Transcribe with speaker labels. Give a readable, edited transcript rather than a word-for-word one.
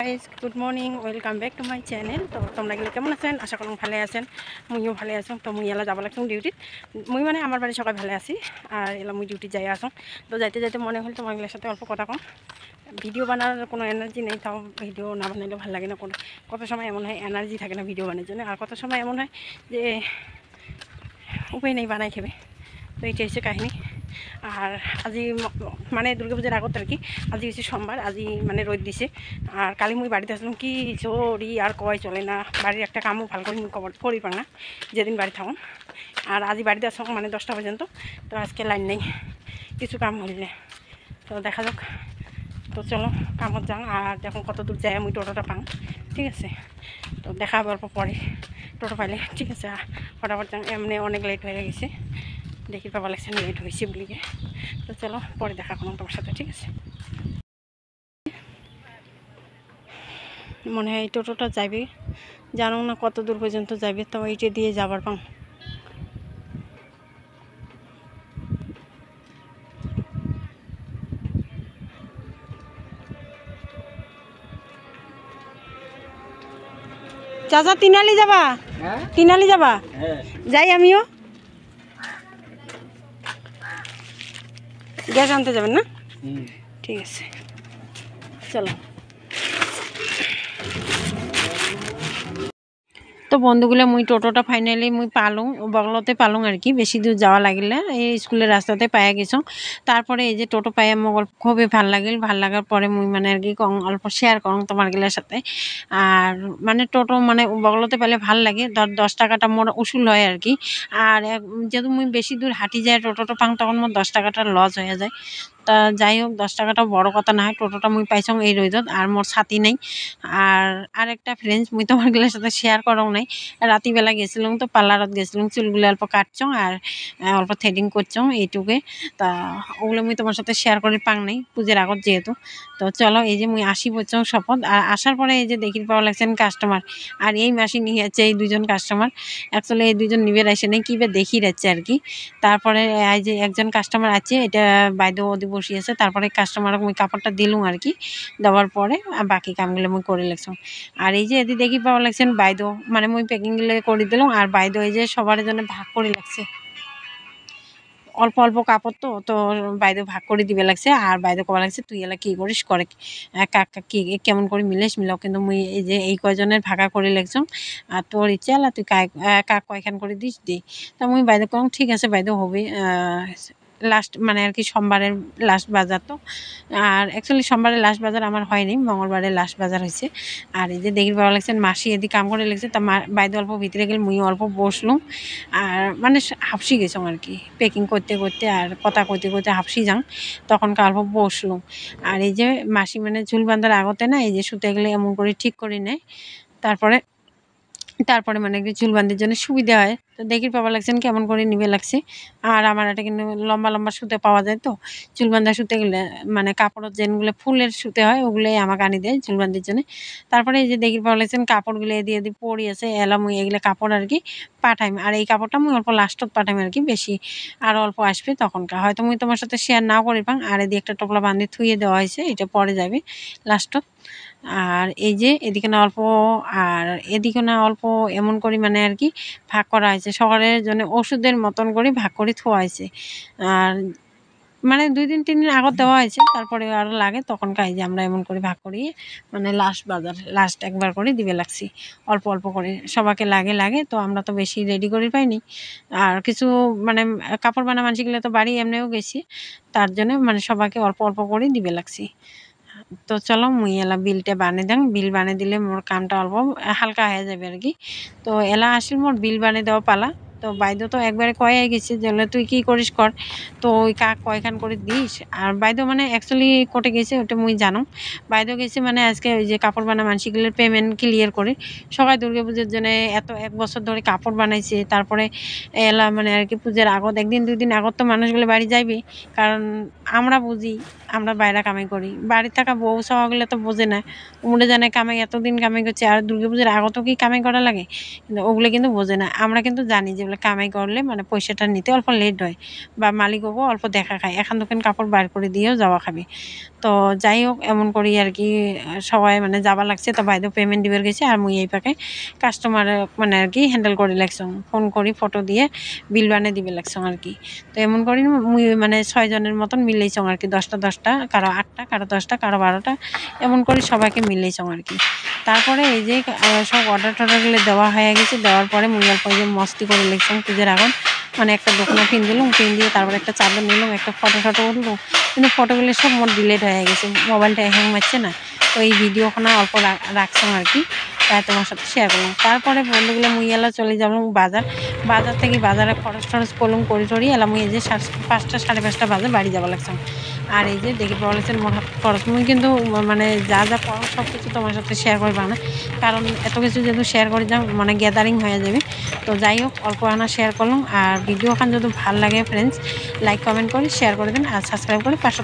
Speaker 1: Guys good morning welcome back to my channel. তো তোমরা গেলে কেমন আছেন? আশা করুন ভালো আছেন। মুইও ভালো আছো। তো মুই এলা যাব লাগছুম ডিউটিত। মুই মানে আমার বাড়ি সবাই ভালো আছি আর এলা মুই ডিউটি যাই আসুন। তো যাইতে যাইতে মনে হল তোমাগুলোর সাথে অল্প কথা কম। ভিডিও বানানোর কোনো এনার্জি নেই, তাও ভিডিও না বানাইলে ভালো লাগে না। কত সময় এমন হয় এনার্জি থাকে না ভিডিও বানানোর জন্য, আর কত সময় এমন হয় যে উপায় নেই বানাই খেবে। তো এইটা হচ্ছে কাহিনী। আর আজি মানে দুর্গাপূজার আগত আর কি, আজি হচ্ছে সোমবার, আজি মানে রোদ দিছে। আর কালি মুই বাড়িতে আসলাম কি চরি আর কয় চলে না, বাড়ির একটা কামও ভালো করে মুই করি পাং না যেদিন বাড়ি থাকুন। আর আজি বাড়িতে আসলাম মানে 10টা পর্যন্ত। তো আজকে লাইন নেই, কিছু কাম হইলে তো দেখা যাক। তো চলো কামত যাং, আর দেখুন কত দূর যায় মুই টোটোটা পাং, ঠিক আছে? তো দেখা হবে অল্প পরে টোটো পাইলে, ঠিক আছে? ফটাফট যাং, এমনি অনেক লেট হয়ে গেছে, দেখি পাবা লাগছে লেট হয়েছে বলিকে। তো চলো পরে দেখা করলাম তোমার সাথে, ঠিক আছে? মনে হয় এই টোটোটা যাবে, জানো না কত দূর পর্যন্ত যাবে, তো এইটা দিয়ে যাবার পাং। চাচা তিনালি যাবা? তিনালি যাবা? যাই আমিও। গ্যাস আনতে যাবেন না? ঠিক আছে চলো। তো বন্ধুগুলো মুই টোটোটা ফাইনালি মুই পালুং, বগলতে পালুং আর কি, বেশি দূর যাওয়া লাগিলে এই স্কুলের রাস্তাতে পাইয়া গেছো। তারপরে এই যে টোটো পাইয়া মোক খুবই ভাল লাগিল। ভাল লাগার পরে মুই মানে আর কি কং অল্প শেয়ার করং তোমার গিলার সাথে। আর মানে টোটো মানে বগলতে পাইলে ভাল লাগে, 10 টাকাটা মোর উসুল হয় আর কি। আর যেহেতু মুই বেশি দূর হাঁটি যায় টোটোটা পাং, তখন মোর 10 টাকাটা লস হয়ে যায়। তা যাই হোক 10 টাকাটা বড় কথা না হয়, টোটোটা মুই পাইছং এই রোদত, আর মোর ছাতি নেই। আর একটা ফ্রেন্ডস মুই তোমার গিলার সাথে শেয়ার করং নাই, রাতিবেলা গেছিলাম তো পার্লারত গেছিলাম, চুলগুলো অল্প কাটছং আর অল্প থ্রেডিং করছং এইটুকে। তা ওগুলো মুই তোমার সাথে শেয়ার করে পাং নাই পুজোর আগত যেহেতু। তো চলো এই যে মুই আসি পড়ছং শপথ, আর আসার পরে এই যে দেখি পাওয়া লাগছেন কাস্টমার, আর এই মাসি নিয়ে যাচ্ছে এই দুজন কাস্টমার। অ্যাকচুয়ালি এই দুজন নিবে আসে নেই, কিবে দেখি যাচ্ছে আর কি। তারপরে এই যে একজন কাস্টমার আছে, এটা বাইদেও ওদি বসি আছে। তারপরে কাস্টমারক মুই কাপড়টা দিলুম আর কি, দেওয়ার পরে বাকি কামগুলো মুই করে লাগছং। আর এই যে এদি দেখি পাওয়া লাগছেন বাইদেও, মানে মুই প্যাকিং গুলো করে দিলাম, আর বাইদেও এই যে সবার জন্য ভাগ করে লাগছে। অল্প অল্প কাপড় তো তো বাইদেও ভাগ করে দিবে লাগছে। আর বাইদেও কবা লাগছে তুই এলা কি করিস করে, কাকা কি কেমন করে মিলেস মিলাও, কিন্তু মুই এই যে এই কয়জনের ভাগা করে লাগছম। আর তোর ইচ্ছা এলা তুই কাক কয়খান করে দিস দি। তা মুই বাইদেও কম ঠিক আছে বাইদেও হবে। লাস্ট মানে আর কি সোমবারের লাস্ট বাজার তো। আর অ্যাকচুয়ালি সোমবারের লাস্ট বাজার আমার হয়নি, মঙ্গলবারের লাস্ট বাজার হয়েছে। আর এই যে দেখি পাওয়া লাগছেন মাসি এদি কাম করে লাগছে। তা বাইদে অল্প ভিতরে গেলে মুই অল্প বসলুম। আর মানে হাফসি গেছং আর কি প্যাকিং করতে করতে, আর কথা কইতে কইতে হাফসি যাং, তখন অল্প বসলুম। আর এই যে মাসি মানে চুল বাঁধার আগতে না এই যে সুতে গেলে এমন করে ঠিক করে নেয়, তারপরে মানে কি চুল বাঁধার জন্য সুবিধা হয়। তো দেখি পাওয়া লাগছেন কেমন করে নিবে লাগছে। আর আমার এটা কিন্তু লম্বা লম্বা সুতে পাওয়া যায়, তো চুল বাঁধা সুতে গেলে মানে কাপড়ের যেগুলো ফুলের সুতে হয় ওগুলোই আমাকে আনি দেয় চুল বাঁধার জন্য। তারপরে এই যে দেখি পাওয়া লাগছেন কাপড়গুলো দিয়ে পরি আছে, এলা মুই এগুলো কাপড় আর কি পাঠাইম। আর এই কাপড়টা মুই অল্প লাস্টত পাঠাইম আর কি, বেশি আর অল্প আসবে তখনকার হয়তো মুই তোমার সাথে শেয়ার নাও করি পাং। আর এদিকে একটা টোপলা বান্ধি থুয়ে দেওয়া হয়েছে, এটা পরে যাবে লাস্টত। আর এই যে এদিকে না অল্প, আর এদিকে না অল্প, এমন করি মানে আর কি ভাগ করা হয়েছে সকালের জন্য, ওষুধের মতন করে ভাগ করে থোয়া হয়েছে। আর মানে 2-3 দিন আগত দেওয়া হয়েছে, তারপরে আরও লাগে তখন খাই যে আমরা এমন করে ভাগ করি, মানে লাস্ট বাজার লাস্ট একবার করে দিবে লাগছি অল্প অল্প করে সবাইকে লাগে লাগে। তো আমরা তো বেশি রেডি করে পাইনি, আর কিছু মানে কাপড় বানা মানসিগুলো তো বাড়ি এমনিও গেছি, তার জন্য মানে সবাইকে অল্প অল্প করে দিবে লাগছি। তো চলো মুই এলা বিলটা বানিয়ে দাং, বিল বানিয়ে দিলে মোর কামটা অল্প হালকা হয়ে যাবে আর কি। তো এলা আসলে মোর বিল বানিয়ে দেওয়া পালা। তো বাইদেও তো একবারে কয়ে গেছে যে তুই কি করিস কর, তো ওই কাক কয়খান করে দিস। আর বাইদেও মানে অ্যাকচুয়ালি কোর্টে গেছে ওটা মুই জানো, বাইদেও গেছে মানে আজকে ওই যে কাপড় বানা মানসিগুলোর পেমেন্ট ক্লিয়ার করে। সবাই দুর্গাপুজোর জন্য এত 1 বছর ধরে কাপড় বানাইছে, তারপরে এলা মানে আর কি পুজোর আগত 1-2 দিন আগত তো মানুষগুলো বাড়ি যাইবে, কারণ আমরা বুঝি আমরা বাইরে কামাই করি, বাড়ি থাকা বউ সবাগুলো তো বোঝে না, উমরে জানে কামাই এতদিন কামাই করছে আর দুর্গাপুজোর আগত কি কামাই করা লাগে, কিন্তু ওগুলো কিন্তু বোঝে না। আমরা কিন্তু জানি যেগুলো কামাই করলে মানে পয়সাটা নিতে অল্প লেট হয়, বা মালিক হবো অল্প দেখা খায়, এখন দোকান কাপড় বার করে দিয়েও যাওয়া খাবে। তো যাই হোক এমন করি আর কি সবাই মানে যাবা লাগছে, তো বাইদেও পেমেন্ট দিবার গেছে আর মুই এই পাকে কাস্টমার মানে আর কি হ্যান্ডেল করে লাগছং, ফোন করি ফটো দিয়ে বিল বানিয়ে দিবে লাগছং আর কি। তো এমন করি মুই মানে 6 জনের মতন মিলেইছং আর কি, 10টা 10টা, কারো 8টা, কারো 10টা, কারো 12টা, এমন করে সবাইকে মিলেইছং আর কি। তারপরে এই যে সব অর্ডার টর্ডারগুলো দেওয়া হয়ে গেছে, দেওয়ার পরে মুই অল্প যে মস্তি করে লিখছং পুজোর এখন, মানে একটা দোকানে পিন দিলাম, পিন দিয়ে তারপরে একটা চাদর নিলাম, একটা ফটো ফটো উঠলো, কিন্তু ফটোগুলো সব মোট ডিলেট হয়ে গেছে, মোবাইলটা হ্যাং মারছে না। তো এই ভিডিওখানা অল্প রাখছাম আর কি, তাই তোমার সাথে শেয়ার করলাম। তারপরে বন্ধুগুলো মুই এলা চলে যাবলাম বাজার থেকে বাজারে খরচ টরচ করলাম, করি টরি এলাম, মুই এই যে 5টা 5:30 বাজে বাড়ি যাওয়া লাগছাম। আর এই যে দেখি পড়ালেছেন মোট হাত খরচ, মুই কিন্তু মানে যা যা পড়াম সব কিছু তোমার সাথে শেয়ার করবা না, কারণ এত কিছু যেহেতু শেয়ার করে যাও মানে গ্যাদারিং হয়ে যাবে। তো যাই হোক অল্প আনা শেয়ার করলাম, আর ভিডিওখান যদি ভালো লাগে ফ্রেন্ডস লাইক কমেন্ট করে শেয়ার করে দিন, আর সাবস্ক্রাইব করে পাশে